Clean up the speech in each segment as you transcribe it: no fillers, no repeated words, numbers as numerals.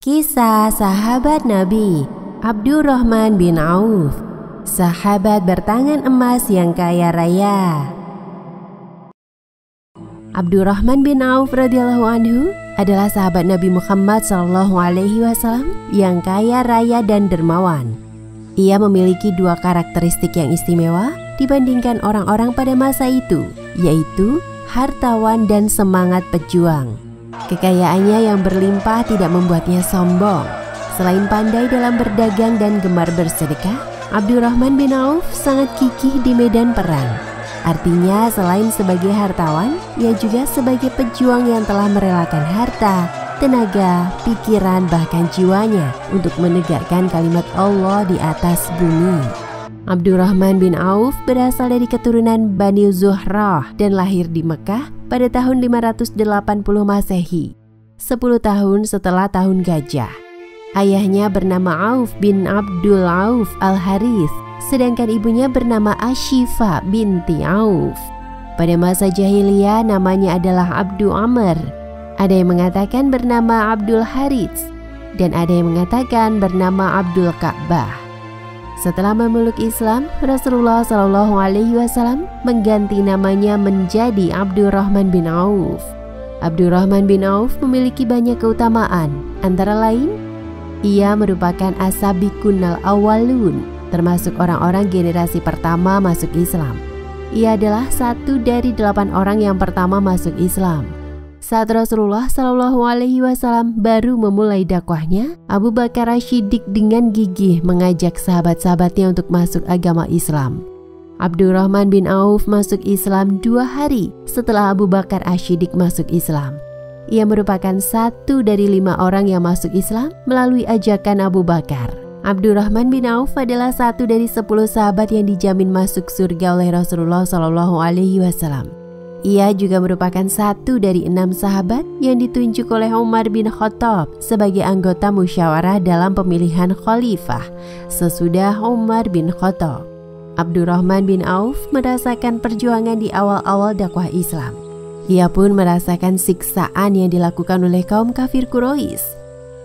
Kisah sahabat Nabi Abdurrahman bin Auf, sahabat bertangan emas yang kaya raya. Abdurrahman bin Auf radhiyallahu anhu adalah sahabat Nabi Muhammad SAW yang kaya raya dan dermawan. Ia memiliki dua karakteristik yang istimewa dibandingkan orang-orang pada masa itu, yaitu hartawan dan semangat pejuang. Kekayaannya yang berlimpah tidak membuatnya sombong. Selain pandai dalam berdagang dan gemar bersedekah, Abdurrahman bin Auf sangat gigih di medan perang. Artinya selain sebagai hartawan, ia juga sebagai pejuang yang telah merelakan harta, tenaga, pikiran, bahkan jiwanya untuk menegakkan kalimat Allah di atas bumi. Abdurrahman bin Auf berasal dari keturunan Bani Zuhrah dan lahir di Mekah pada tahun 580 Masehi, 10 tahun setelah tahun gajah. Ayahnya bernama Auf bin Abdul Auf al-Harith, sedangkan ibunya bernama Ashifa binti Auf. Pada masa jahiliyah namanya adalah Abdu Amr. Ada yang mengatakan bernama Abdul Harits dan ada yang mengatakan bernama Abdul Ka'bah. Setelah memeluk Islam, Rasulullah SAW mengganti namanya menjadi Abdurrahman bin Auf. Abdurrahman bin Auf memiliki banyak keutamaan, antara lain ia merupakan as-sabiqunal awwalun, termasuk orang-orang generasi pertama masuk Islam. Ia adalah satu dari 8 orang yang pertama masuk Islam. Saat Rasulullah SAW baru memulai dakwahnya, Abu Bakar As-Siddiq dengan gigih mengajak sahabat-sahabatnya untuk masuk agama Islam. Abdurrahman bin Auf masuk Islam 2 hari setelah Abu Bakar As-Siddiq masuk Islam. Ia merupakan satu dari 5 orang yang masuk Islam melalui ajakan Abu Bakar. Abdurrahman bin Auf adalah satu dari 10 sahabat yang dijamin masuk surga oleh Rasulullah SAW. Ia juga merupakan satu dari 6 sahabat yang ditunjuk oleh Umar bin Khattab sebagai anggota musyawarah dalam pemilihan khalifah sesudah Umar bin Khattab. Abdurrahman bin Auf merasakan perjuangan di awal-awal dakwah Islam. Ia pun merasakan siksaan yang dilakukan oleh kaum kafir Quraisy.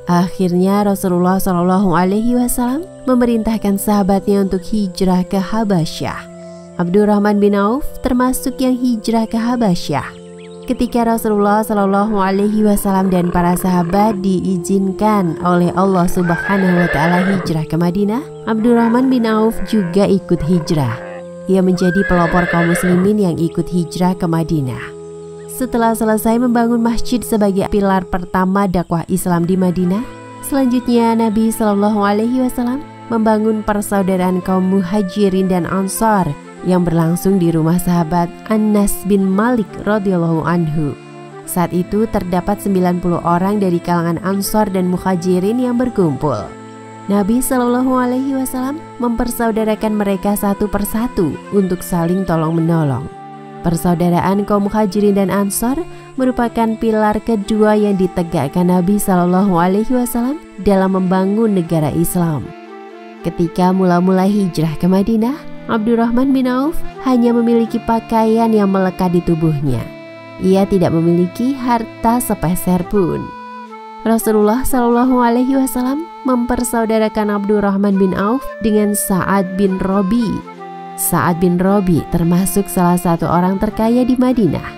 Akhirnya Rasulullah SAW memerintahkan sahabatnya untuk hijrah ke Habasyah. Abdurrahman bin Auf termasuk yang hijrah ke Habasyah. Ketika Rasulullah SAW dan para sahabat diizinkan oleh Allah Subhanahu wa Ta'ala hijrah ke Madinah, Abdurrahman bin Auf juga ikut hijrah. Ia menjadi pelopor kaum muslimin yang ikut hijrah ke Madinah. Setelah selesai membangun masjid sebagai pilar pertama dakwah Islam di Madinah, selanjutnya Nabi SAW membangun persaudaraan kaum Muhajirin dan Ansar yang berlangsung di rumah sahabat Anas bin Malik radhiyallahu anhu. Saat itu terdapat 90 orang dari kalangan Ansar dan Muhajirin yang berkumpul. Nabi SAW mempersaudarakan mereka satu persatu untuk saling tolong-menolong. Persaudaraan kaum Muhajirin dan Ansar merupakan pilar kedua yang ditegakkan Nabi SAW dalam membangun negara Islam. Ketika mula-mula hijrah ke Madinah, Abdurrahman bin Auf hanya memiliki pakaian yang melekat di tubuhnya. Ia tidak memiliki harta sepeser pun. Rasulullah SAW mempersaudarakan Abdurrahman bin Auf dengan Sa'ad bin Rabi. Sa'ad bin Rabi termasuk salah satu orang terkaya di Madinah.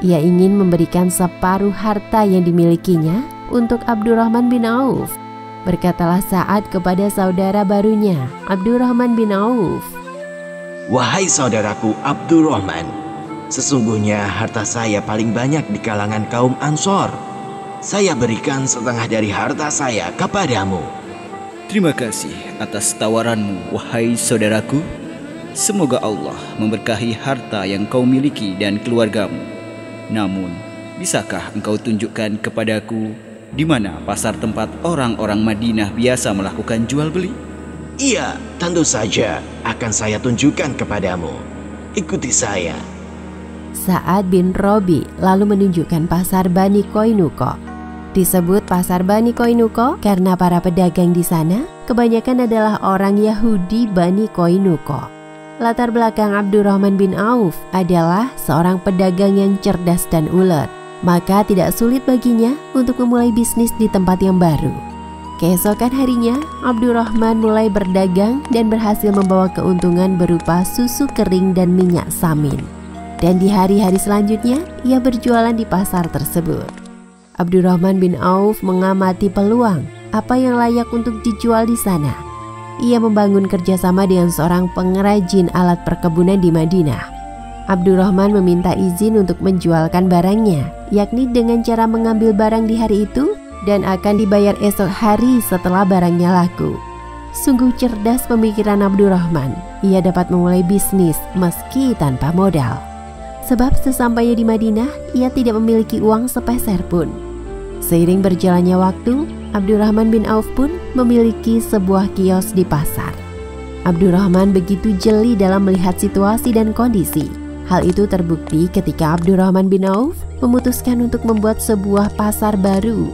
Ia ingin memberikan separuh harta yang dimilikinya untuk Abdurrahman bin Auf. Berkatalah Sa'ad kepada saudara barunya, Abdurrahman bin Auf, "Wahai saudaraku Abdurrahman, sesungguhnya harta saya paling banyak di kalangan kaum Ansor. Saya berikan setengah dari harta saya kepadamu." Terima kasih atas tawaranmu, wahai saudaraku. Semoga Allah memberkahi harta yang kau miliki dan keluargamu. Namun, bisakah engkau tunjukkan kepadaku di mana pasar tempat orang-orang Madinah biasa melakukan jual beli? "Iya, tentu saja akan saya tunjukkan kepadamu. Ikuti saya." Sa'ad bin Rabi lalu menunjukkan pasar Bani Qainuqa. Disebut pasar Bani Qainuqa karena para pedagang di sana kebanyakan adalah orang Yahudi Bani Qainuqa. Latar belakang Abdurrahman bin Auf adalah seorang pedagang yang cerdas dan ulet. Maka tidak sulit baginya untuk memulai bisnis di tempat yang baru. Keesokan harinya, Abdurrahman mulai berdagang dan berhasil membawa keuntungan berupa susu kering dan minyak samin. Dan di hari-hari selanjutnya, ia berjualan di pasar tersebut. Abdurrahman bin Auf mengamati peluang apa yang layak untuk dijual di sana. Ia membangun kerjasama dengan seorang pengrajin alat perkebunan di Madinah. Abdurrahman meminta izin untuk menjualkan barangnya, yakni dengan cara mengambil barang di hari itu dan akan dibayar esok hari setelah barangnya laku. Sungguh cerdas pemikiran Abdurrahman. Ia dapat memulai bisnis meski tanpa modal. Sebab sesampainya di Madinah, ia tidak memiliki uang sepeser pun. Seiring berjalannya waktu, Abdurrahman bin Auf pun memiliki sebuah kios di pasar. Abdurrahman begitu jeli dalam melihat situasi dan kondisi. Hal itu terbukti ketika Abdurrahman bin Auf memutuskan untuk membuat sebuah pasar baru.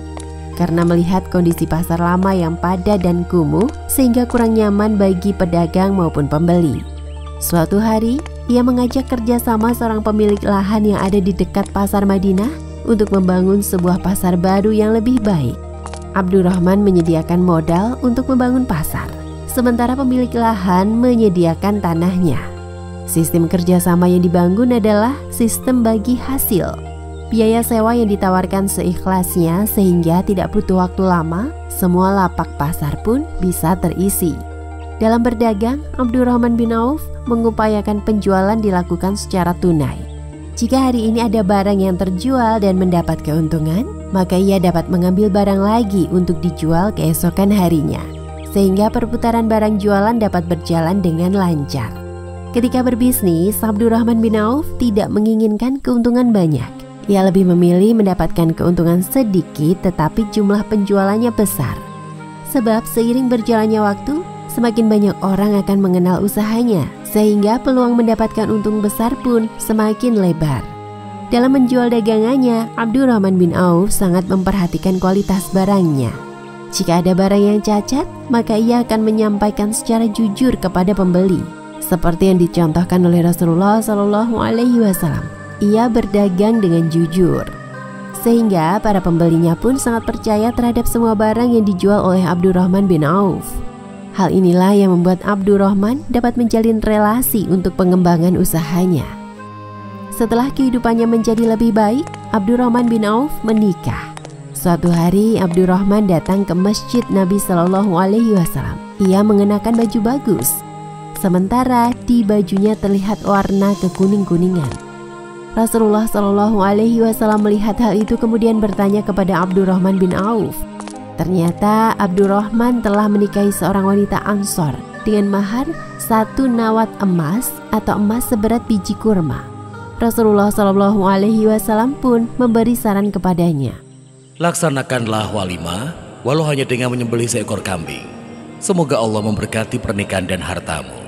Karena melihat kondisi pasar lama yang padat dan kumuh sehingga kurang nyaman bagi pedagang maupun pembeli. Suatu hari, ia mengajak kerjasama seorang pemilik lahan yang ada di dekat pasar Madinah untuk membangun sebuah pasar baru yang lebih baik. Abdurrahman menyediakan modal untuk membangun pasar, sementara pemilik lahan menyediakan tanahnya. Sistem kerjasama yang dibangun adalah sistem bagi hasil. Biaya sewa yang ditawarkan seikhlasnya sehingga tidak butuh waktu lama, semua lapak pasar pun bisa terisi. Dalam berdagang, Abdurrahman bin Auf mengupayakan penjualan dilakukan secara tunai. Jika hari ini ada barang yang terjual dan mendapat keuntungan, maka ia dapat mengambil barang lagi untuk dijual keesokan harinya, sehingga perputaran barang jualan dapat berjalan dengan lancar. Ketika berbisnis, Abdurrahman bin Auf tidak menginginkan keuntungan banyak. Ia lebih memilih mendapatkan keuntungan sedikit tetapi jumlah penjualannya besar. Sebab seiring berjalannya waktu, semakin banyak orang akan mengenal usahanya, sehingga peluang mendapatkan untung besar pun semakin lebar. Dalam menjual dagangannya, Abdurrahman bin Auf sangat memperhatikan kualitas barangnya. Jika ada barang yang cacat, maka ia akan menyampaikan secara jujur kepada pembeli, seperti yang dicontohkan oleh Rasulullah SAW. Ia berdagang dengan jujur, sehingga para pembelinya pun sangat percaya terhadap semua barang yang dijual oleh Abdurrahman bin Auf. Hal inilah yang membuat Abdurrahman dapat menjalin relasi untuk pengembangan usahanya. Setelah kehidupannya menjadi lebih baik, Abdurrahman bin Auf menikah. Suatu hari Abdurrahman datang ke masjid Nabi SAW. Ia mengenakan baju bagus, sementara di bajunya terlihat warna kekuning-kuningan. Rasulullah SAW melihat hal itu kemudian bertanya kepada Abdurrahman bin Auf. Ternyata Abdurrahman telah menikahi seorang wanita Ansor dengan mahar 1 nawat emas atau emas seberat biji kurma. Rasulullah SAW pun memberi saran kepadanya. Laksanakanlah walimah walau hanya dengan menyembelih seekor kambing. Semoga Allah memberkati pernikahan dan hartamu.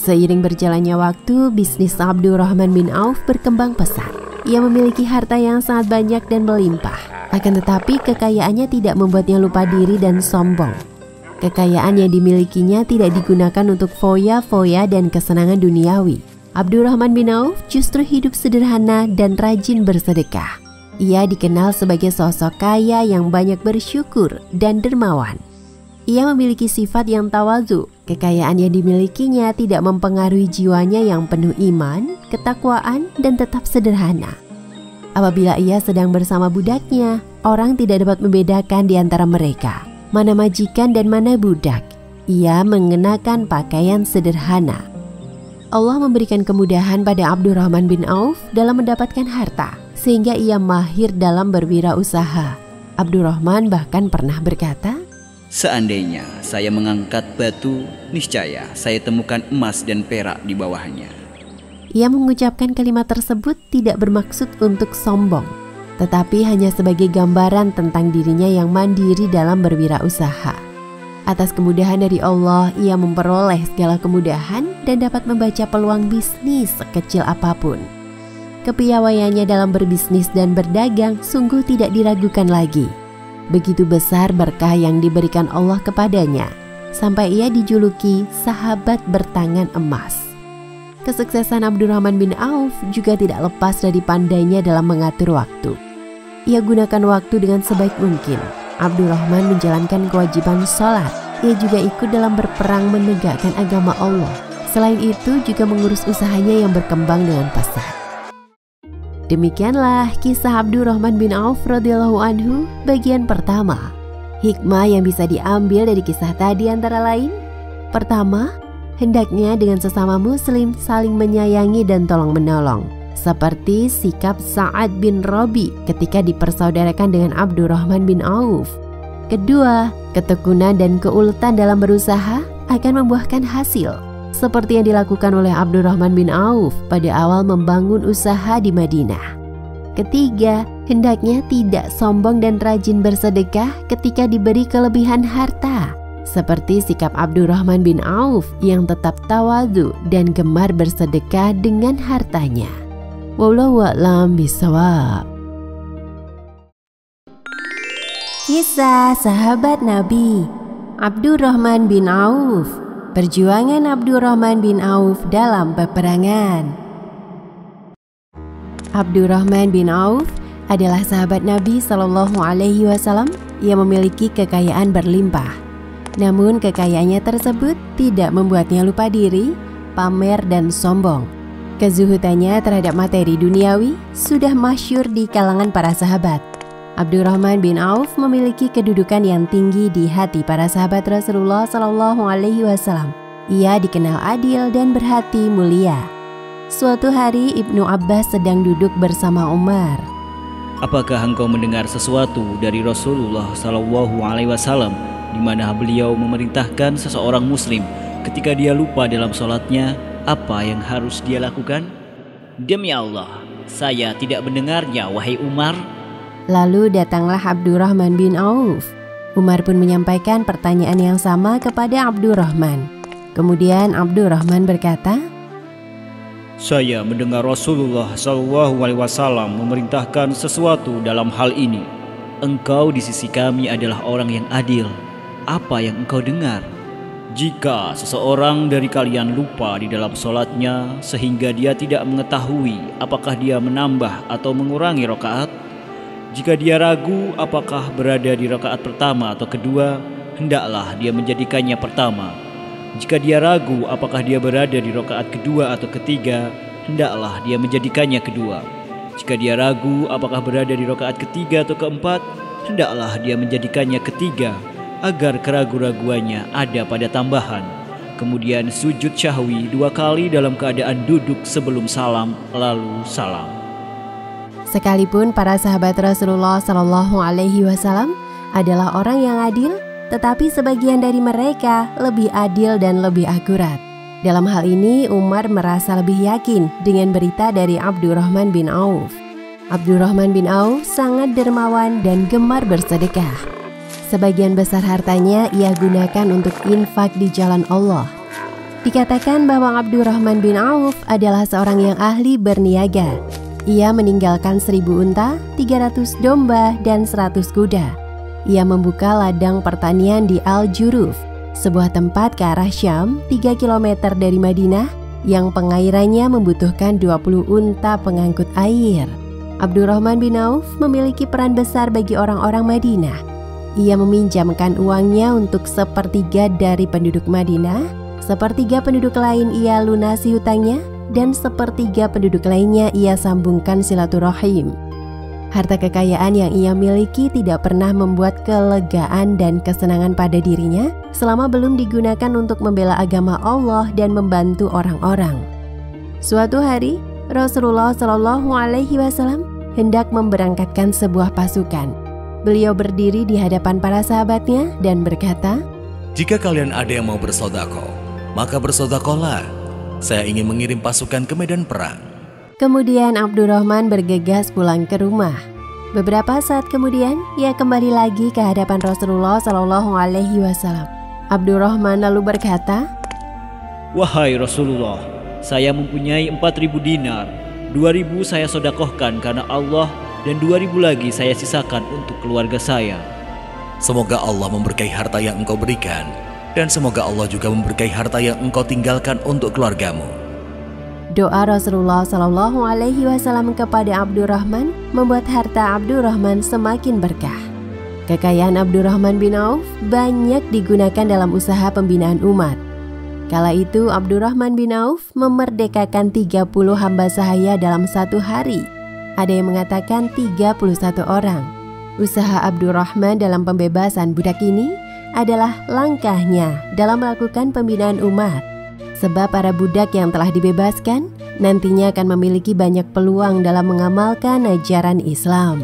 Seiring berjalannya waktu, bisnis Abdurrahman bin Auf berkembang pesat. Ia memiliki harta yang sangat banyak dan melimpah. Akan tetapi kekayaannya tidak membuatnya lupa diri dan sombong. Kekayaan yang dimilikinya tidak digunakan untuk foya-foya dan kesenangan duniawi. Abdurrahman bin Auf justru hidup sederhana dan rajin bersedekah. Ia dikenal sebagai sosok kaya yang banyak bersyukur dan dermawan. Ia memiliki sifat yang tawadhu. Kekayaan yang dimilikinya tidak mempengaruhi jiwanya yang penuh iman, ketakwaan, dan tetap sederhana. Apabila ia sedang bersama budaknya, orang tidak dapat membedakan di antara mereka, mana majikan dan mana budak. Ia mengenakan pakaian sederhana. Allah memberikan kemudahan pada Abdurrahman bin Auf dalam mendapatkan harta, sehingga ia mahir dalam berwirausaha. Abdurrahman bahkan pernah berkata, "Seandainya saya mengangkat batu, niscaya saya temukan emas dan perak di bawahnya." Ia mengucapkan kalimat tersebut tidak bermaksud untuk sombong, tetapi hanya sebagai gambaran tentang dirinya yang mandiri dalam berwirausaha. Atas kemudahan dari Allah, ia memperoleh segala kemudahan dan dapat membaca peluang bisnis sekecil apapun. Kepiawaiannya dalam berbisnis dan berdagang sungguh tidak diragukan lagi. Begitu besar berkah yang diberikan Allah kepadanya, sampai ia dijuluki sahabat bertangan emas. Kesuksesan Abdurrahman bin Auf juga tidak lepas dari pandainya dalam mengatur waktu. Ia gunakan waktu dengan sebaik mungkin. Abdurrahman menjalankan kewajiban sholat. Ia juga ikut dalam berperang menegakkan agama Allah. Selain itu juga mengurus usahanya yang berkembang dengan pesat. Demikianlah kisah Abdurrahman bin Auf radhiyallahu anhu bagian pertama. Hikmah yang bisa diambil dari kisah tadi antara lain: pertama, hendaknya dengan sesama muslim saling menyayangi dan tolong menolong, seperti sikap Sa'ad bin Rabi ketika dipersaudarakan dengan Abdurrahman bin Auf. Kedua, ketekunan dan keuletan dalam berusaha akan membuahkan hasil, seperti yang dilakukan oleh Abdurrahman bin Auf pada awal membangun usaha di Madinah. Ketiga, hendaknya tidak sombong dan rajin bersedekah ketika diberi kelebihan harta, seperti sikap Abdurrahman bin Auf yang tetap tawadhu dan gemar bersedekah dengan hartanya. Wallahu a'lam bishawab. Kisah sahabat Nabi Abdurrahman bin Auf. Perjuangan Abdurrahman bin Auf dalam peperangan. Abdurrahman bin Auf adalah sahabat Nabi Shallallahu Alaihi Wasallam yang memiliki kekayaan berlimpah. Namun kekayaannya tersebut tidak membuatnya lupa diri, pamer dan sombong. Kezuhudannya terhadap materi duniawi sudah masyhur di kalangan para sahabat. Abdurrahman bin Auf memiliki kedudukan yang tinggi di hati para sahabat Rasulullah Shallallahu Alaihi Wasallam. Ia dikenal adil dan berhati mulia. Suatu hari Ibnu Abbas sedang duduk bersama Umar. Apakah engkau mendengar sesuatu dari Rasulullah Shallallahu Alaihi Wasallam di mana beliau memerintahkan seseorang muslim ketika dia lupa dalam sholatnya apa yang harus dia lakukan? Demi Allah, saya tidak mendengarnya, wahai Umar. Lalu datanglah Abdurrahman bin Auf. Umar pun menyampaikan pertanyaan yang sama kepada Abdurrahman. Kemudian Abdurrahman berkata, saya mendengar Rasulullah SAW memerintahkan sesuatu dalam hal ini. Engkau di sisi kami adalah orang yang adil. Apa yang engkau dengar? Jika seseorang dari kalian lupa di dalam sholatnya sehingga dia tidak mengetahui apakah dia menambah atau mengurangi rakaat, jika dia ragu apakah berada di rakaat pertama atau kedua, hendaklah dia menjadikannya pertama. Jika dia ragu apakah dia berada di rakaat kedua atau ketiga, hendaklah dia menjadikannya kedua. Jika dia ragu apakah berada di rakaat ketiga atau keempat, hendaklah dia menjadikannya ketiga, agar keraguan-raguannya ada pada tambahan. Kemudian sujud syahwi 2 kali dalam keadaan duduk sebelum salam, lalu salam. Sekalipun para sahabat Rasulullah Shallallahu Alaihi Wasallam adalah orang yang adil, tetapi sebagian dari mereka lebih adil dan lebih akurat. Dalam hal ini Umar merasa lebih yakin dengan berita dari Abdurrahman bin Auf. Abdurrahman bin Auf sangat dermawan dan gemar bersedekah. Sebagian besar hartanya ia gunakan untuk infak di jalan Allah. Dikatakan bahwa Abdurrahman bin Auf adalah seorang yang ahli berniaga. Ia meninggalkan 1000 unta, 300 domba, dan 100 kuda. Ia membuka ladang pertanian di Al-Juruf, sebuah tempat ke arah Syam 3 km dari Madinah yang pengairannya membutuhkan 20 unta pengangkut air. Abdurrahman bin Auf memiliki peran besar bagi orang-orang Madinah. Ia meminjamkan uangnya untuk 1/3 dari penduduk Madinah, 1/3 penduduk lain ia lunasi hutangnya, dan 1/3 penduduk lainnya ia sambungkan silaturahim. Harta kekayaan yang ia miliki tidak pernah membuat kelegaan dan kesenangan pada dirinya selama belum digunakan untuk membela agama Allah dan membantu orang-orang. Suatu hari, Rasulullah Shallallahu Alaihi Wasallam hendak memberangkatkan sebuah pasukan. Beliau berdiri di hadapan para sahabatnya dan berkata, jika kalian ada yang mau bersedekah, maka bersedekahlah. Saya ingin mengirim pasukan ke medan perang. Kemudian Abdurrahman bergegas pulang ke rumah. Beberapa saat kemudian, ia kembali lagi ke hadapan Rasulullah Shallallahu Alaihi Wasallam. Abdurrahman lalu berkata, wahai Rasulullah, saya mempunyai 4.000 dinar. 2.000 saya sedekahkan karena Allah dan 2.000 lagi saya sisakan untuk keluarga saya. Semoga Allah memberkahi harta yang engkau berikan, dan semoga Allah juga memberkahi harta yang engkau tinggalkan untuk keluargamu. Doa Rasulullah Shallallahu Alaihi Wasallam kepada Abdurrahman membuat harta Abdurrahman semakin berkah. Kekayaan Abdurrahman bin Auf banyak digunakan dalam usaha pembinaan umat. Kala itu Abdurrahman bin Auf memerdekakan 30 hamba sahaya dalam satu hari. Ada yang mengatakan 31 orang. Usaha Abdurrahman dalam pembebasan budak ini adalah langkahnya dalam melakukan pembinaan umat. Sebab para budak yang telah dibebaskan nantinya akan memiliki banyak peluang dalam mengamalkan ajaran Islam.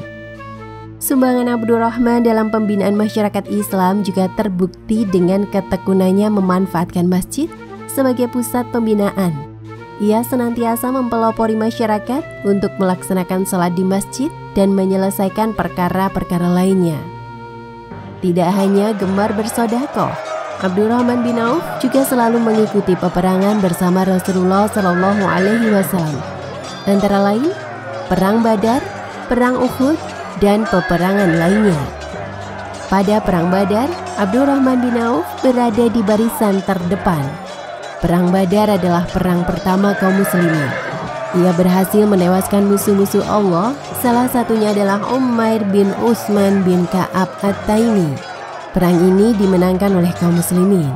Sumbangan Abdurrahman dalam pembinaan masyarakat Islam juga terbukti dengan ketekunannya memanfaatkan masjid sebagai pusat pembinaan. Ia senantiasa mempelopori masyarakat untuk melaksanakan sholat di masjid dan menyelesaikan perkara-perkara lainnya. Tidak hanya gemar bersedekah, Abdurrahman bin Auf juga selalu mengikuti peperangan bersama Rasulullah SAW. Antara lain, Perang Badar, Perang Uhud, dan peperangan lainnya. Pada Perang Badar, Abdurrahman bin Auf berada di barisan terdepan. Perang Badar adalah perang pertama kaum muslimin. Ia berhasil menewaskan musuh-musuh Allah, salah satunya adalah Umair bin Utsman bin Ka'ab At-Taimi. Perang ini dimenangkan oleh kaum muslimin.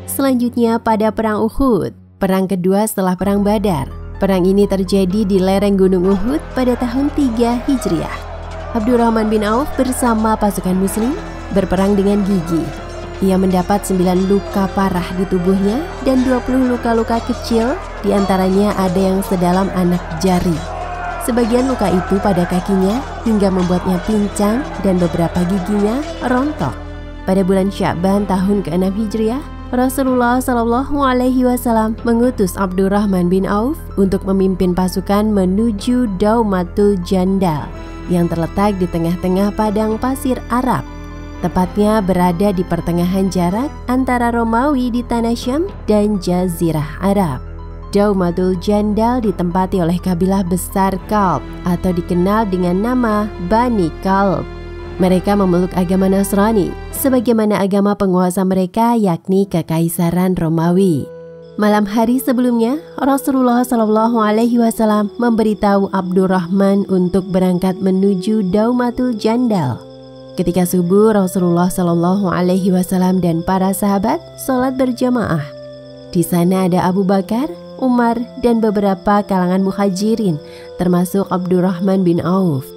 Selanjutnya pada Perang Uhud, perang kedua setelah Perang Badar. Perang ini terjadi di lereng Gunung Uhud pada tahun 3 Hijriah. Abdurrahman bin Auf bersama pasukan muslim berperang dengan gigih. Ia mendapat 9 luka parah di tubuhnya dan 20 luka-luka kecil, diantaranya ada yang sedalam anak jari. Sebagian luka itu pada kakinya hingga membuatnya pincang dan beberapa giginya rontok. Pada bulan Sya'ban tahun ke-6 Hijriah, Rasulullah SAW mengutus Abdurrahman bin Auf untuk memimpin pasukan menuju Daumatul Jandal yang terletak di tengah-tengah padang pasir Arab, tepatnya berada di pertengahan jarak antara Romawi di tanah Syam dan Jazirah Arab. Daumatul Jandal ditempati oleh kabilah besar Kalb atau dikenal dengan nama Bani Kalb. Mereka memeluk agama Nasrani sebagaimana agama penguasa mereka, yakni Kekaisaran Romawi. Malam hari sebelumnya, Rasulullah SAW memberitahu Abdurrahman untuk berangkat menuju Daumatul Jandal. Ketika subuh, Rasulullah SAW dan para sahabat sholat berjamaah. Di sana ada Abu Bakar, Umar, dan beberapa kalangan muhajirin, termasuk Abdurrahman bin Auf.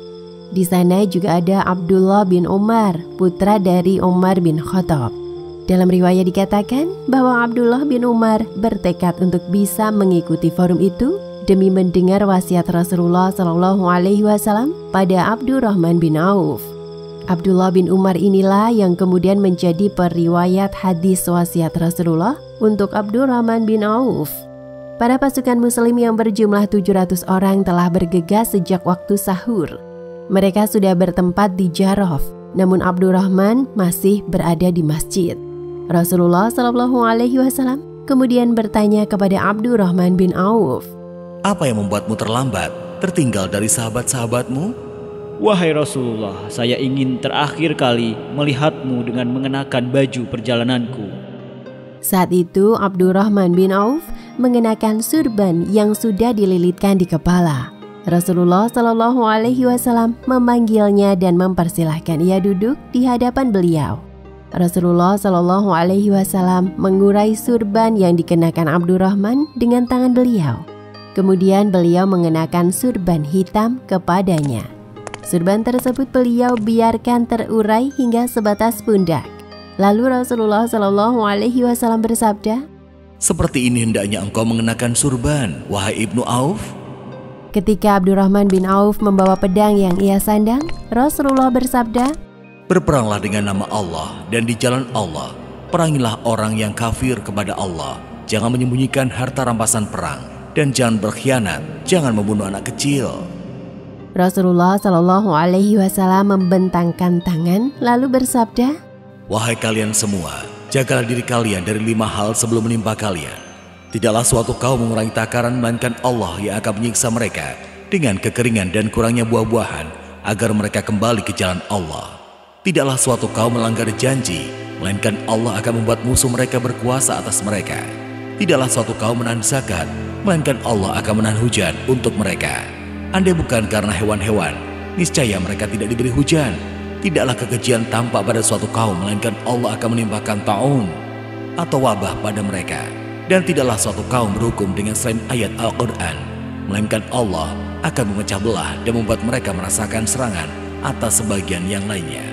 Di sana juga ada Abdullah bin Umar, putra dari Umar bin Khattab. Dalam riwayat dikatakan bahwa Abdullah bin Umar bertekad untuk bisa mengikuti forum itu demi mendengar wasiat Rasulullah SAW pada Abdurrahman bin Auf. Abdullah bin Umar inilah yang kemudian menjadi periwayat hadis wasiat Rasulullah untuk Abdurrahman bin Auf. Para pasukan muslim yang berjumlah 700 orang telah bergegas sejak waktu sahur. Mereka sudah bertempat di Jarrah, namun Abdurrahman masih berada di masjid. Rasulullah SAW kemudian bertanya kepada Abdurrahman bin Auf, "Apa yang membuatmu terlambat, tertinggal dari sahabat-sahabatmu?" Wahai Rasulullah, saya ingin terakhir kali melihatmu dengan mengenakan baju perjalananku. Saat itu Abdurrahman bin Auf mengenakan surban yang sudah dililitkan di kepala. Rasulullah SAW memanggilnya dan mempersilahkan ia duduk di hadapan beliau. Rasulullah SAW mengurai surban yang dikenakan Abdurrahman dengan tangan beliau. Kemudian beliau mengenakan surban hitam kepadanya. Surban tersebut beliau biarkan terurai hingga sebatas pundak. Lalu Rasulullah SAW bersabda, "Seperti ini hendaknya engkau mengenakan surban, wahai Ibnu Auf." Ketika Abdurrahman bin Auf membawa pedang yang ia sandang, Rasulullah bersabda, "Berperanglah dengan nama Allah dan di jalan Allah. Perangilah orang yang kafir kepada Allah. Jangan menyembunyikan harta rampasan perang dan jangan berkhianat. Jangan membunuh anak kecil." Rasulullah SAW membentangkan tangan lalu bersabda, "Wahai kalian semua, jagalah diri kalian dari 5 hal sebelum menimpa kalian. Tidaklah suatu kaum mengurangi takaran melainkan Allah yang akan menyiksa mereka dengan kekeringan dan kurangnya buah-buahan agar mereka kembali ke jalan Allah. Tidaklah suatu kaum melanggar janji melainkan Allah akan membuat musuh mereka berkuasa atas mereka. Tidaklah suatu kaum menahan zakat melainkan Allah akan menahan hujan untuk mereka. Andai bukan karena hewan-hewan, niscaya mereka tidak diberi hujan. Tidaklah kekejian tampak pada suatu kaum, melainkan Allah akan menimpakan ta'un atau wabah pada mereka. Dan tidaklah suatu kaum berhukum dengan selain ayat Al-Quran, melainkan Allah akan memecah belah dan membuat mereka merasakan serangan atas sebagian yang lainnya.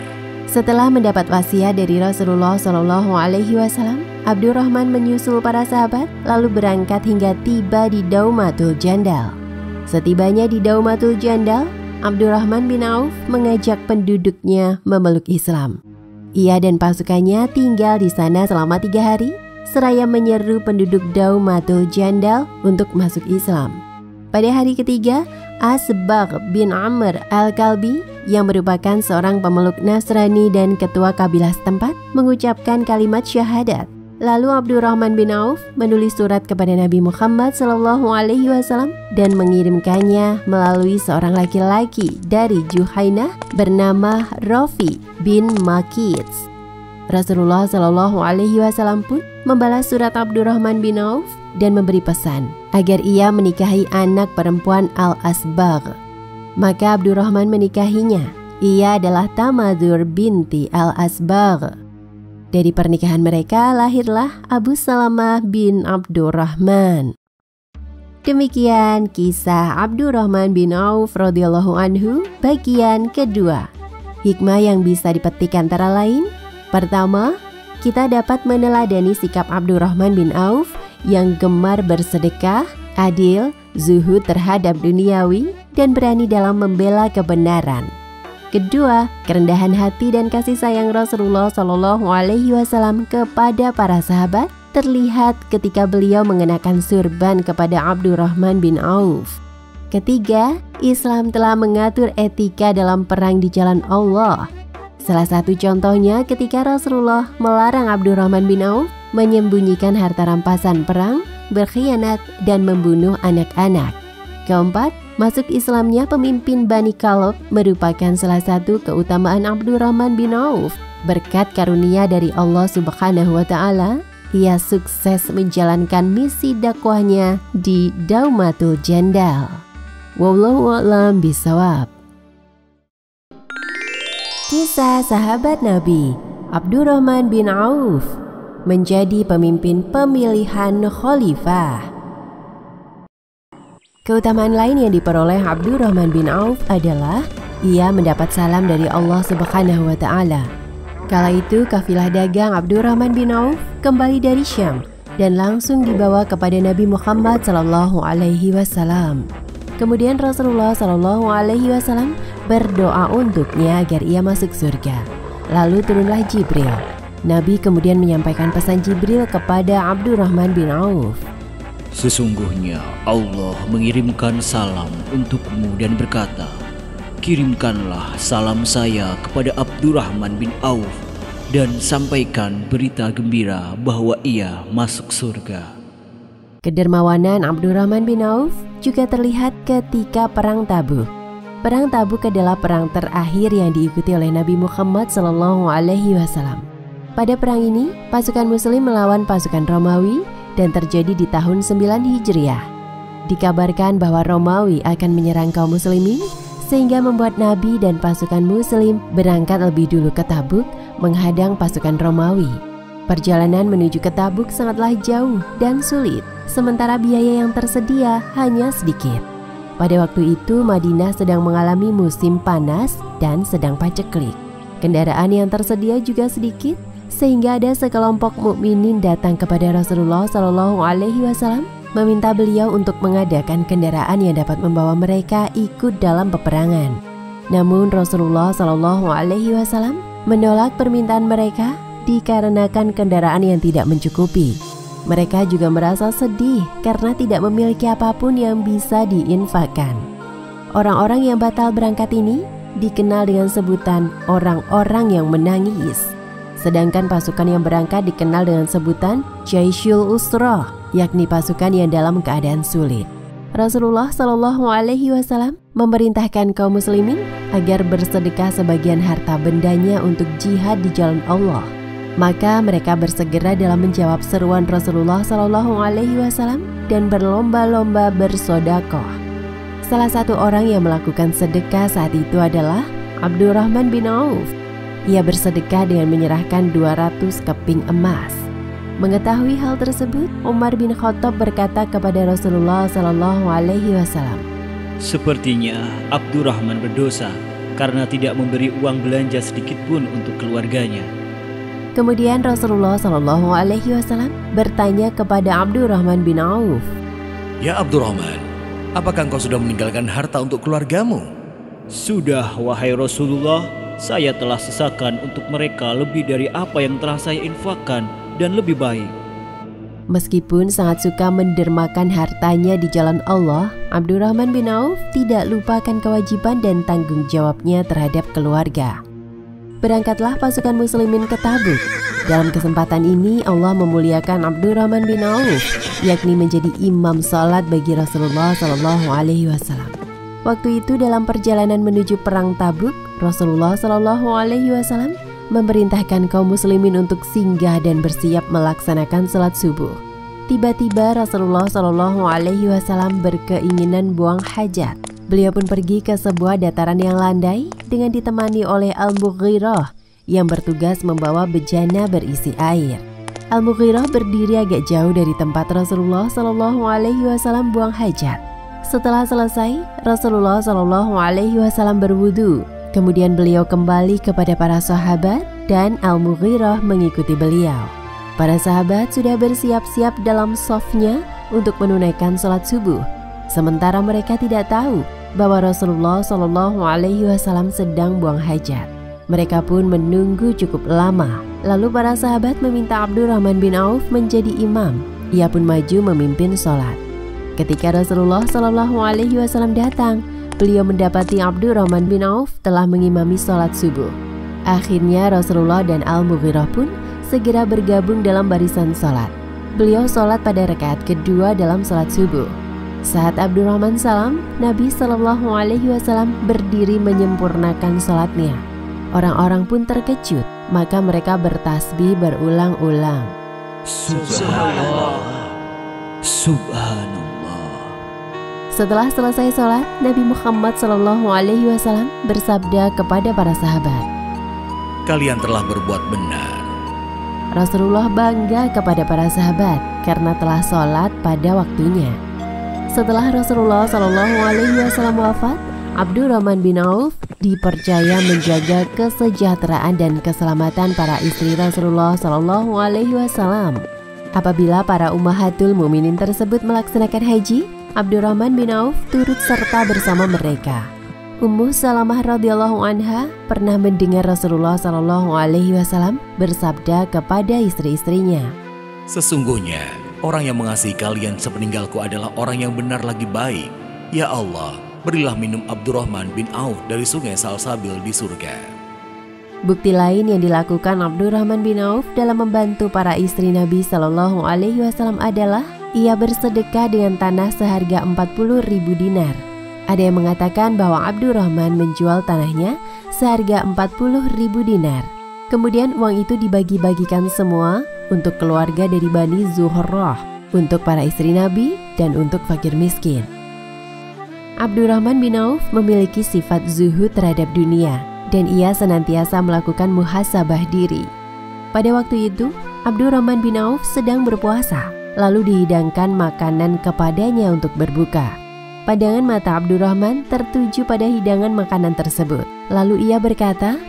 Setelah mendapat wasiat dari Rasulullah SAW, Abdurrahman menyusul para sahabat lalu berangkat hingga tiba di Daumatul Jandal. Setibanya di Daumatul Jandal, Abdurrahman bin Auf mengajak penduduknya memeluk Islam. Ia dan pasukannya tinggal di sana selama 3 hari, seraya menyeru penduduk Daumatul Jandal untuk masuk Islam. Pada hari ketiga, Asbagh bin Amr al-Kalbi yang merupakan seorang pemeluk Nasrani dan ketua kabilah setempat mengucapkan kalimat syahadat. Lalu Abdurrahman bin Auf menulis surat kepada Nabi Muhammad SAW dan mengirimkannya melalui seorang laki-laki dari Juhainah bernama Rafi bin Makits. Rasulullah SAW pun membalas surat Abdurrahman bin Auf dan memberi pesan agar ia menikahi anak perempuan Al-Asbagh. Maka Abdurrahman menikahinya. Ia adalah Tamadur binti Al-Asbagh. Dari pernikahan mereka lahirlah Abu Salamah bin Abdurrahman. Demikian kisah Abdurrahman bin Auf radhiyallahu anhu bagian kedua. Hikmah yang bisa dipetik antara lain: pertama, kita dapat meneladani sikap Abdurrahman bin Auf yang gemar bersedekah, adil, zuhud terhadap duniawi, dan berani dalam membela kebenaran. Kedua, kerendahan hati dan kasih sayang Rasulullah SAW kepada para sahabat terlihat ketika beliau mengenakan surban kepada Abdurrahman bin Auf. Ketiga, Islam telah mengatur etika dalam perang di jalan Allah. Salah satu contohnya ketika Rasulullah melarang Abdurrahman bin Auf menyembunyikan harta rampasan perang, berkhianat, dan membunuh anak-anak. Keempat, masuk Islamnya pemimpin Bani Kalab merupakan salah satu keutamaan Abdurrahman bin Auf. Berkat karunia dari Allah Subhanahu wa Ta'ala, ia sukses menjalankan misi dakwahnya di Daumatul Jandal. Wallahu a'lam bishawab. Kisah sahabat Nabi Abdurrahman bin Auf menjadi pemimpin pemilihan khalifah. Keutamaan lain yang diperoleh Abdurrahman bin Auf adalah ia mendapat salam dari Allah Subhanahu wa Ta'ala. Kala itu kafilah dagang Abdurrahman bin Auf kembali dari Syam dan langsung dibawa kepada Nabi Muhammad SAW. Kemudian Rasulullah SAW berdoa untuknya agar ia masuk surga. Lalu turunlah Jibril. Nabi kemudian menyampaikan pesan Jibril kepada Abdurrahman bin Auf. Sesungguhnya Allah mengirimkan salam untukmu dan berkata, kirimkanlah salam saya kepada Abdurrahman bin Auf dan sampaikan berita gembira bahwa ia masuk surga. Kedermawanan Abdurrahman bin Auf juga terlihat ketika Perang Tabuk. Perang Tabuk adalah perang terakhir yang diikuti oleh Nabi Muhammad SAW. Pada perang ini, pasukan Muslim melawan pasukan Romawi dan terjadi di tahun 9 Hijriah. Dikabarkan bahwa Romawi akan menyerang kaum Muslimin, sehingga membuat Nabi dan pasukan Muslim berangkat lebih dulu ke Tabuk menghadang pasukan Romawi. Perjalanan menuju ke Tabuk sangatlah jauh dan sulit, sementara biaya yang tersedia hanya sedikit. Pada waktu itu Madinah sedang mengalami musim panas dan sedang paceklik. Kendaraan yang tersedia juga sedikit, sehingga ada sekelompok mukminin datang kepada Rasulullah SAW meminta beliau untuk mengadakan kendaraan yang dapat membawa mereka ikut dalam peperangan. Namun Rasulullah SAW menolak permintaan mereka dikarenakan kendaraan yang tidak mencukupi. Mereka juga merasa sedih karena tidak memiliki apapun yang bisa diinfakkan. Orang-orang yang batal berangkat ini dikenal dengan sebutan orang-orang yang menangis. Sedangkan pasukan yang berangkat dikenal dengan sebutan Jaisyul Usrah, yakni pasukan yang dalam keadaan sulit. Rasulullah SAW memerintahkan kaum muslimin agar bersedekah sebagian harta bendanya untuk jihad di jalan Allah. Maka mereka bersegera dalam menjawab seruan Rasulullah SAW dan berlomba-lomba bersodakoh. Salah satu orang yang melakukan sedekah saat itu adalah Abdurrahman bin Auf. Ia bersedekah dengan menyerahkan 200 keping emas. Mengetahui hal tersebut, Umar bin Khattab berkata kepada Rasulullah SAW, "Sepertinya Abdurrahman berdosa karena tidak memberi uang belanja sedikit pun untuk keluarganya." Kemudian Rasulullah SAW bertanya kepada Abdurrahman bin Auf, "Ya Abdurrahman, apakah engkau sudah meninggalkan harta untuk keluargamu?" "Sudah, wahai Rasulullah, saya telah sisakan untuk mereka lebih dari apa yang telah saya infakkan dan lebih baik." Meskipun sangat suka mendermakan hartanya di jalan Allah, Abdurrahman bin Auf tidak lupakan kewajiban dan tanggung jawabnya terhadap keluarga. Berangkatlah pasukan muslimin ke Tabuk. Dalam kesempatan ini Allah memuliakan Abdurrahman bin Auf, yakni menjadi imam salat bagi Rasulullah SAW. Waktu itu dalam perjalanan menuju perang Tabuk, Rasulullah SAW memerintahkan kaum muslimin untuk singgah dan bersiap melaksanakan salat subuh. Tiba-tiba Rasulullah SAW berkeinginan buang hajat. Beliau pun pergi ke sebuah dataran yang landai dengan ditemani oleh Al-Mughirah yang bertugas membawa bejana berisi air. Al-Mughirah berdiri agak jauh dari tempat Rasulullah SAW buang hajat. Setelah selesai, Rasulullah SAW berwudu. Kemudian beliau kembali kepada para sahabat dan Al-Mughirah mengikuti beliau. Para sahabat sudah bersiap-siap dalam shafnya untuk menunaikan sholat subuh. Sementara mereka tidak tahu bahwa Rasulullah SAW sedang buang hajat. Mereka pun menunggu cukup lama. Lalu para sahabat meminta Abdurrahman bin Auf menjadi imam. Ia pun maju memimpin sholat. Ketika Rasulullah SAW datang, beliau mendapati Abdurrahman bin Auf telah mengimami sholat subuh. Akhirnya Rasulullah dan Al-Mughirah pun segera bergabung dalam barisan sholat. Beliau sholat pada rakaat kedua dalam sholat subuh. Saat Abdurrahman salam, Nabi SAW berdiri menyempurnakan sholatnya. Orang-orang pun terkejut, maka mereka bertasbih berulang-ulang. Subhanallah, Subhanallah. Setelah selesai sholat, Nabi Muhammad SAW bersabda kepada para sahabat, "Kalian telah berbuat benar." Rasulullah bangga kepada para sahabat karena telah sholat pada waktunya. Setelah Rasulullah SAW wafat, Abdurrahman bin Auf dipercaya menjaga kesejahteraan dan keselamatan para istri Rasulullah SAW. Apabila para ummahatul mukminin tersebut melaksanakan haji, Abdurrahman bin Auf turut serta bersama mereka. Ummu Salamah radhiyallahu anha pernah mendengar Rasulullah SAW bersabda kepada istri-istrinya, "Sesungguhnya orang yang mengasihi kalian sepeninggalku adalah orang yang benar lagi baik. Ya Allah, berilah minum Abdurrahman bin Auf dari sungai Salsabil di surga." Bukti lain yang dilakukan Abdurrahman bin Auf dalam membantu para istri Nabi SAW adalah ia bersedekah dengan tanah seharga 40.000 dinar. Ada yang mengatakan bahwa Abdurrahman menjual tanahnya seharga 40.000 dinar. Kemudian uang itu dibagi-bagikan semua untuk keluarga dari Bani Zuhrah, untuk para istri Nabi, dan untuk fakir miskin. Abdurrahman bin Auf memiliki sifat zuhud terhadap dunia, dan ia senantiasa melakukan muhasabah diri. Pada waktu itu, Abdurrahman bin Auf sedang berpuasa. Lalu dihidangkan makanan kepadanya untuk berbuka. Pandangan mata Abdurrahman tertuju pada hidangan makanan tersebut. Lalu ia berkata,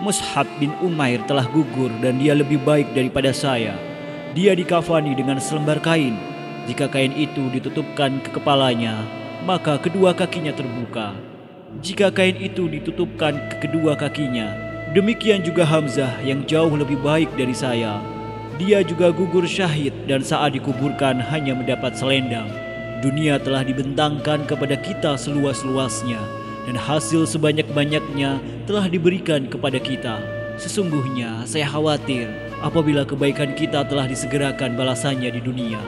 "Mus'hab bin Umair telah gugur dan dia lebih baik daripada saya. Dia dikafani dengan selembar kain. Jika kain itu ditutupkan ke kepalanya, maka kedua kakinya terbuka. Jika kain itu ditutupkan ke kedua kakinya, demikian juga Hamzah yang jauh lebih baik dari saya. Dia juga gugur syahid dan saat dikuburkan hanya mendapat selendang. Dunia telah dibentangkan kepada kita seluas-luasnya dan hasil sebanyak-banyaknya telah diberikan kepada kita. Sesungguhnya saya khawatir apabila kebaikan kita telah disegerakan balasannya di dunia."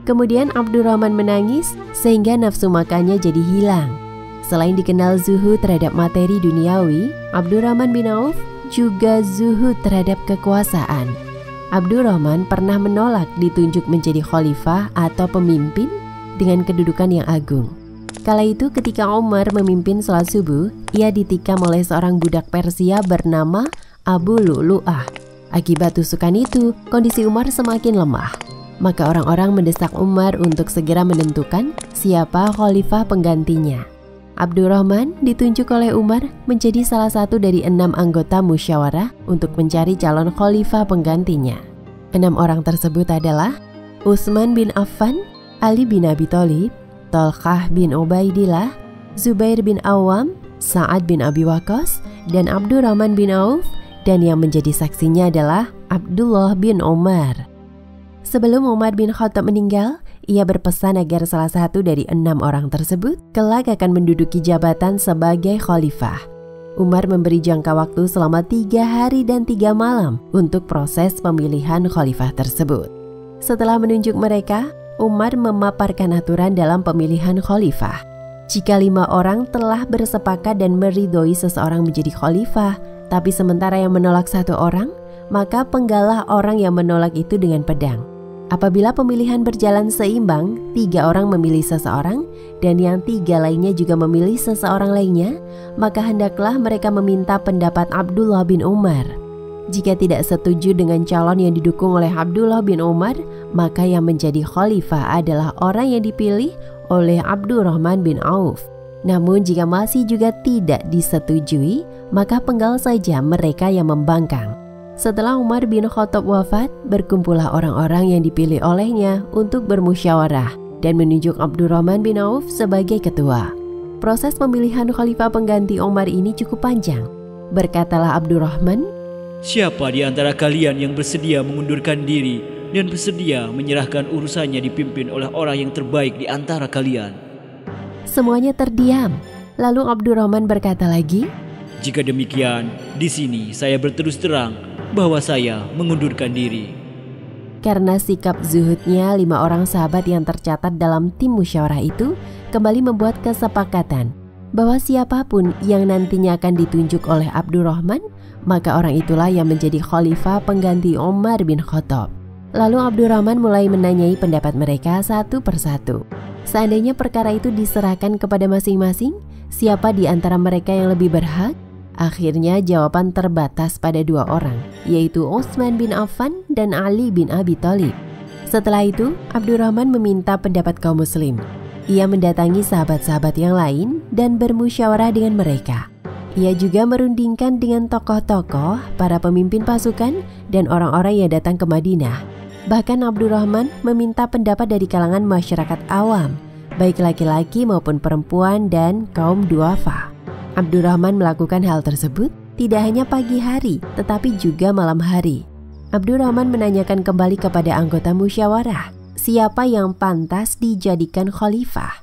Kemudian Abdurrahman menangis sehingga nafsu makannya jadi hilang. Selain dikenal zuhud terhadap materi duniawi, Abdurrahman bin Auf juga zuhud terhadap kekuasaan. Abdurrahman pernah menolak ditunjuk menjadi khalifah atau pemimpin dengan kedudukan yang agung. Kala itu ketika Umar memimpin sholat subuh, ia ditikam oleh seorang budak Persia bernama Abu Lu'lu'ah. Akibat tusukan itu, kondisi Umar semakin lemah. Maka orang-orang mendesak Umar untuk segera menentukan siapa khalifah penggantinya. Abdurrahman ditunjuk oleh Umar menjadi salah satu dari 6 anggota musyawarah untuk mencari calon khalifah penggantinya. 6 orang tersebut adalah Utsman bin Affan, Ali bin Abi Thalib, Thalqah bin Ubaidillah, Zubair bin Awam, Sa'ad bin Abi Waqqas, dan Abdurrahman bin Auf, dan yang menjadi saksinya adalah Abdullah bin Umar. Sebelum Umar bin Khattab meninggal, ia berpesan agar salah satu dari 6 orang tersebut kelak akan menduduki jabatan sebagai khalifah. Umar memberi jangka waktu selama 3 hari dan 3 malam untuk proses pemilihan khalifah tersebut. Setelah menunjuk mereka, Umar memaparkan aturan dalam pemilihan khalifah. Jika 5 orang telah bersepakat dan meridhoi seseorang menjadi khalifah, tapi sementara yang menolak 1 orang, maka penggalah orang yang menolak itu dengan pedang. Apabila pemilihan berjalan seimbang, 3 orang memilih seseorang dan yang 3 lainnya juga memilih seseorang lainnya, maka hendaklah mereka meminta pendapat Abdullah bin Umar. Jika tidak setuju dengan calon yang didukung oleh Abdullah bin Umar, maka yang menjadi khalifah adalah orang yang dipilih oleh Abdurrahman bin Auf. Namun jika masih juga tidak disetujui, maka penggal saja mereka yang membangkang. Setelah Umar bin Khattab wafat, berkumpullah orang-orang yang dipilih olehnya untuk bermusyawarah dan menunjuk Abdurrahman bin Auf sebagai ketua. Proses pemilihan khalifah pengganti Umar ini cukup panjang. Berkatalah Abdurrahman, "Siapa di antara kalian yang bersedia mengundurkan diri dan bersedia menyerahkan urusannya dipimpin oleh orang yang terbaik di antara kalian?" Semuanya terdiam. Lalu Abdurrahman berkata lagi, "Jika demikian, di sini saya berterus terang bahwa saya mengundurkan diri." Karena sikap zuhudnya, 5 orang sahabat yang tercatat dalam tim musyawarah itu kembali membuat kesepakatan bahwa siapapun yang nantinya akan ditunjuk oleh Abdurrahman, maka orang itulah yang menjadi khalifah pengganti Umar bin Khattab. Lalu Abdurrahman mulai menanyai pendapat mereka satu persatu. Seandainya perkara itu diserahkan kepada masing-masing, siapa di antara mereka yang lebih berhak? Akhirnya jawaban terbatas pada 2 orang, yaitu Utsman bin Affan dan Ali bin Abi Thalib. Setelah itu, Abdurrahman meminta pendapat kaum muslim. Ia mendatangi sahabat-sahabat yang lain dan bermusyawarah dengan mereka. Ia juga merundingkan dengan tokoh-tokoh, para pemimpin pasukan, dan orang-orang yang datang ke Madinah. Bahkan Abdurrahman meminta pendapat dari kalangan masyarakat awam, baik laki-laki maupun perempuan dan kaum duafa. Abdurrahman melakukan hal tersebut tidak hanya pagi hari, tetapi juga malam hari. Abdurrahman menanyakan kembali kepada anggota musyawarah, siapa yang pantas dijadikan khalifah.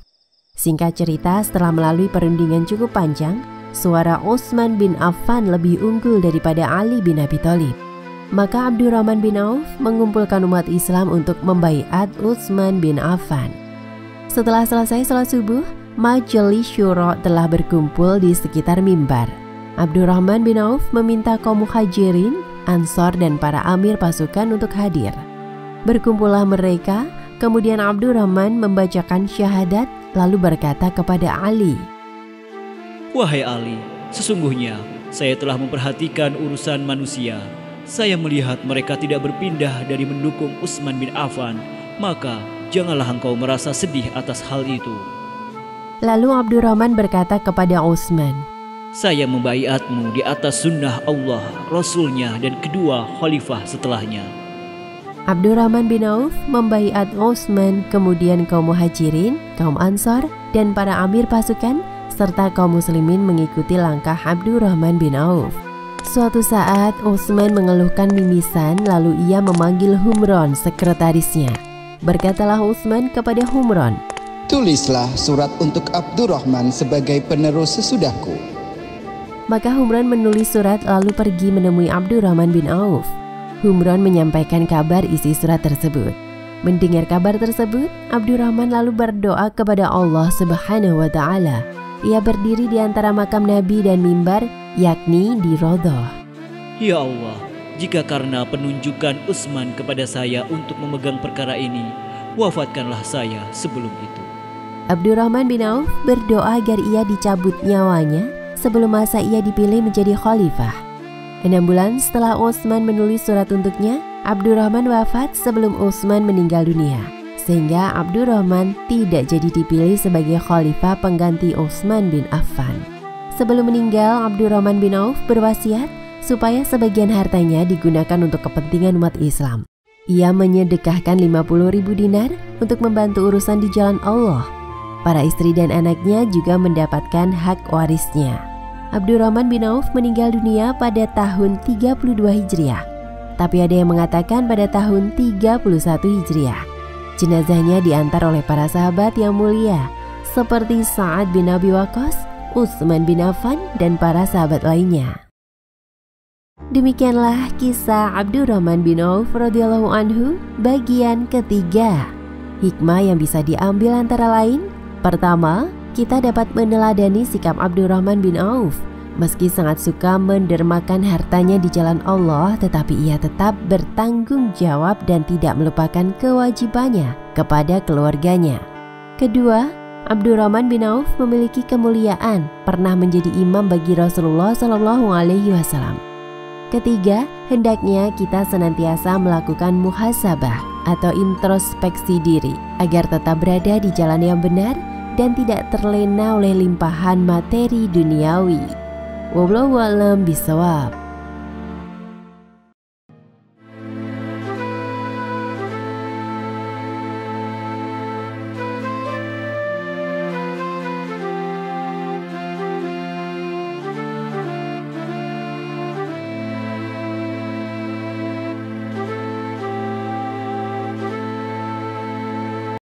Singkat cerita, setelah melalui perundingan cukup panjang, suara Utsman bin Affan lebih unggul daripada Ali bin Abi Thalib. Maka Abdurrahman bin Auf mengumpulkan umat Islam untuk membaiat Utsman bin Affan. Setelah selesai salat subuh, majelis syuro telah berkumpul di sekitar mimbar. Abdurrahman bin Auf meminta kaum muhajirin, ansor dan para amir pasukan untuk hadir. Berkumpullah mereka, kemudian Abdurrahman membacakan syahadat lalu berkata kepada Ali, "Wahai Ali, sesungguhnya saya telah memperhatikan urusan manusia. Saya melihat mereka tidak berpindah dari mendukung Utsman bin Affan, maka janganlah engkau merasa sedih atas hal itu." Lalu Abdurrahman berkata kepada Utsman, "Saya membaiatmu di atas sunnah Allah, Rasulnya dan kedua khalifah setelahnya." Abdurrahman bin Auf membaiat Utsman, kemudian kaum muhajirin, kaum ansor, dan para amir pasukan, serta kaum muslimin mengikuti langkah Abdurrahman bin Auf. Suatu saat Utsman mengeluhkan mimisan, lalu ia memanggil Humron, sekretarisnya. Berkatalah Utsman kepada Humron, "Tulislah surat untuk Abdurrahman sebagai penerus sesudahku." Maka Humron menulis surat lalu pergi menemui Abdurrahman bin Auf. Humron menyampaikan kabar isi surat tersebut. Mendengar kabar tersebut, Abdurrahman lalu berdoa kepada Allah Subhanahu wa Ta'ala. Ia berdiri di antara makam Nabi dan mimbar, yakni di Raudhah. "Ya Allah, jika karena penunjukan Utsman kepada saya untuk memegang perkara ini, wafatkanlah saya sebelum itu." Abdurrahman bin Auf berdoa agar ia dicabut nyawanya sebelum masa ia dipilih menjadi khalifah. 6 bulan setelah Utsman menulis surat untuknya, Abdurrahman wafat sebelum Utsman meninggal dunia, sehingga Abdurrahman tidak jadi dipilih sebagai khalifah pengganti Utsman bin Affan. Sebelum meninggal, Abdurrahman bin Auf berwasiat supaya sebagian hartanya digunakan untuk kepentingan umat Islam. Ia menyedekahkan 50.000 dinar untuk membantu urusan di jalan Allah. Para istri dan anaknya juga mendapatkan hak warisnya. Abdurrahman bin Auf meninggal dunia pada tahun 32 Hijriah. Tapi ada yang mengatakan pada tahun 31 Hijriah. Jenazahnya diantar oleh para sahabat yang mulia seperti Sa'ad bin Abi Waqqas, Utsman bin Affan, dan para sahabat lainnya. Demikianlah kisah Abdurrahman bin Auf radhiyallahu anhu bagian ketiga. Hikmah yang bisa diambil antara lain: pertama, kita dapat meneladani sikap Abdurrahman bin Auf. Meski sangat suka mendermakan hartanya di jalan Allah, tetapi ia tetap bertanggung jawab dan tidak melupakan kewajibannya kepada keluarganya. Kedua, Abdurrahman bin Auf memiliki kemuliaan, pernah menjadi imam bagi Rasulullah SAW. Ketiga, hendaknya kita senantiasa melakukan muhasabah atau introspeksi diri agar tetap berada di jalan yang benar dan tidak terlena oleh limpahan materi duniawi. Wallahu a'lam bishawab.